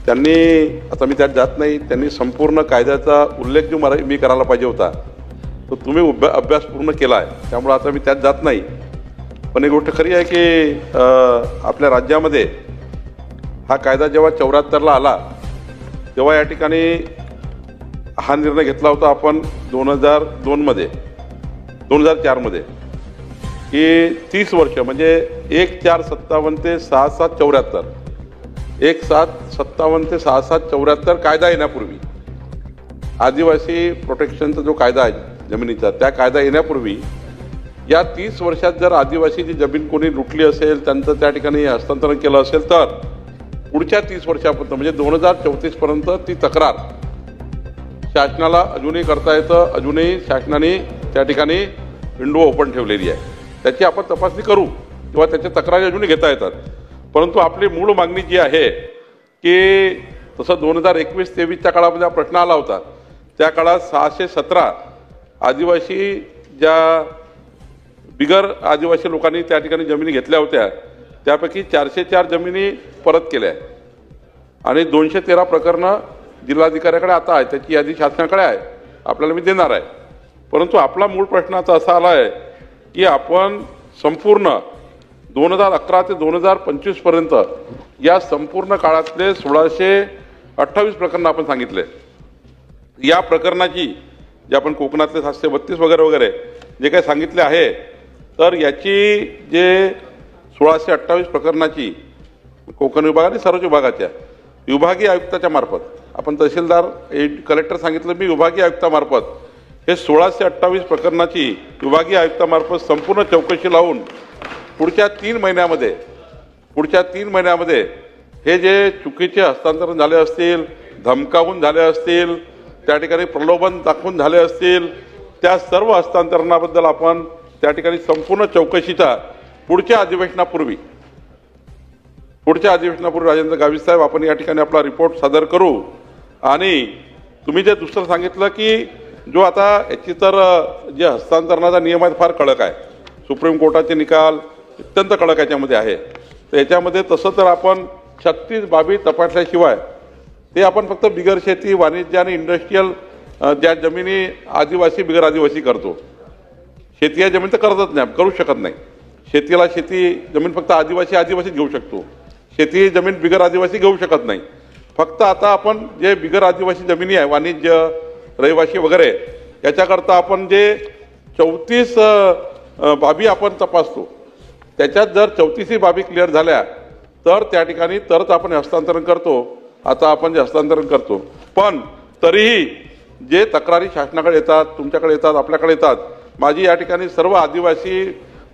त्यांनी, आता मी त्यात जात नाही, त्यांनी संपूर्ण कायद्याचा उल्लेख जो मी करायला पाहिजे होता तो तुम्ही अभ्यास पूर्ण केला आहे, त्यामुळे आता मी त्यात जात नाही. पण एक गोष्ट खरी आहे की आपल्या राज्यामध्ये हा कायदा जेव्हा 74ला आला तेव्हा या ठिकाणी हा निर्णय घेतला होता आपण 2002मध्ये 2004मध्ये की 30 वर्ष म्हणजे 1/4/57 ते 6/7/74 1/7/57 ते 6/7/74 कायदा येण्यापूर्वी, आदिवासी प्रोटेक्शनचा जो कायदा आहे जमिनीचा, त्या कायदा येण्यापूर्वी या 30 वर्षात जर आदिवासीची जमीन कोणी लुटली असेल, त्यांचं त्या ठिकाणी हस्तांतरण केलं असेल तर पुढच्या 30 वर्षापर्यंत म्हणजे 2034 पर्यंत ती तक्रार शासनाला अजूनही करता येतं. अजूनही शासनाने त्या ठिकाणी विंडो ओपन ठेवलेली आहे, त्याची आपण तपासणी करू किंवा त्याच्या तक्रारी अजूनही घेता येतात. परंतु आपली मूळ मागणी जी आहे की तसं 2021-23च्या काळामध्ये हा प्रश्न आला होता, त्या काळात 617 आदिवासी ज्या बिगर आदिवासी लोकांनी त्या ठिकाणी जमिनी घेतल्या होत्या त्यापैकी 404 जमिनी परत केल्या आणि 213 प्रकरणं जिल्हाधिकाऱ्याकडे आता आहे, त्याची यादी शासनाकडे आहे, आपल्याला मी देणार आहे. परंतु आपला मूळ प्रश्न आता असा आला आहे की आपण संपूर्ण 2011 ते 2025 पर्यंत या संपूर्ण काळातले 1628 प्रकरणं आपण सांगितले. या प्रकरणाची जे आपण कोकणातले 732 वगैरे वगैरे जे काही सांगितले आहे, तर याची जे 1628 प्रकरणाची कोकण विभाग आणि सर्वोच्च विभागाच्या विभागीय आयुक्ताच्या मार्फत, आपण तहसीलदार कलेक्टर सांगितलं, मी विभागीय आयुक्तामार्फत हे 1628 प्रकरणाची विभागीय आयुक्तामार्फत संपूर्ण चौकशी लावून पुढच्या 3 महिन्यामध्ये हे जे चुकीचे हस्तांतरण झाले असतील, धमकावून झाले असतील, त्या ठिकाणी प्रलोभन दाखवून झाले असतील, त्या सर्व हस्तांतरणाबद्दल आपण त्या ठिकाणी संपूर्ण चौकशीचा पुढच्या अधिवेशनापूर्वी राजेंद्र गावित साहेब आपण या ठिकाणी आपला रिपोर्ट सादर करू. आणि तुम्ही जे दुसरं सांगितलं की जो आता याची तर जे हस्तांतरणाचा नियम आहे फार कडक आहे, सुप्रीम कोर्टाचे निकाल अत्यंत कडक याच्यामध्ये आहे, तर याच्यामध्ये तसं तर आपण 36 बाबी तपासल्याशिवाय ते आपण फक्त बिगर शेती, वाणिज्य आणि इंडस्ट्रीयल ज्या जमिनी आदिवासी बिगर आदिवासी करतो, शेती या जमीन तर करतच नाही, करू शकत नाही. शेतीला शेती जमीन फक्त आदिवासी घेऊ शकतो, शेती जमीन बिगर आदिवासी घेऊ शकत नाही. फक्त आता आपण जे बिगर आदिवासी जमिनी आहे, वाणिज्य, रहिवासी वगैरे, याच्याकरता आपण जे 34 बाबी आपण तपासतो, त्याच्यात जर 34ही बाबी क्लिअर झाल्या तर त्या ठिकाणी तरच आपण हस्तांतरण करतो. आता आपण जे हस्तांतरण करतो, पण तरीही जे तक्रारी शासनाकडे येतात, तुमच्याकडे येतात, आपल्याकडे येतात, माझी या ठिकाणी सर्व आदिवासी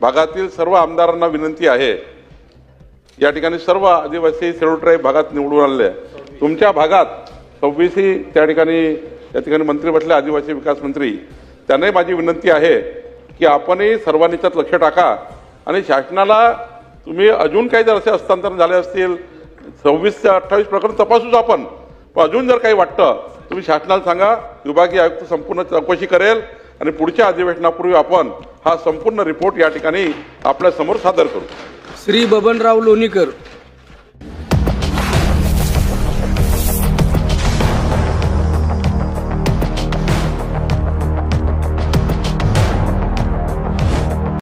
भागातील सर्व आमदारांना विनंती आहे, या ठिकाणी सर्व आदिवासी शेड्यूल ट्राईब भागात निवडून आलेले आहे, तुमच्या भागात 26 त्या ठिकाणी मंत्री बसले, आदिवासी विकास मंत्री, त्यांनाही माझी विनंती आहे की आपणही सर्वांनी त्यात लक्ष टाका आणि शासनाला तुम्ही अजून काही जर असे हस्तांतरण झाले असतील, 26 ते 28 प्रकरण तपासूच आपण, पण अजून जर काही वाटतं तुम्ही शासनाला सांगा, विभागीय आयुक्त संपूर्ण चौकशी करेल आणि पुढच्या अधिवेशनापूर्वी आपण हा संपूर्ण रिपोर्ट या ठिकाणी आपल्या समोर सादर करू. श्री बबनराव लोणीकर.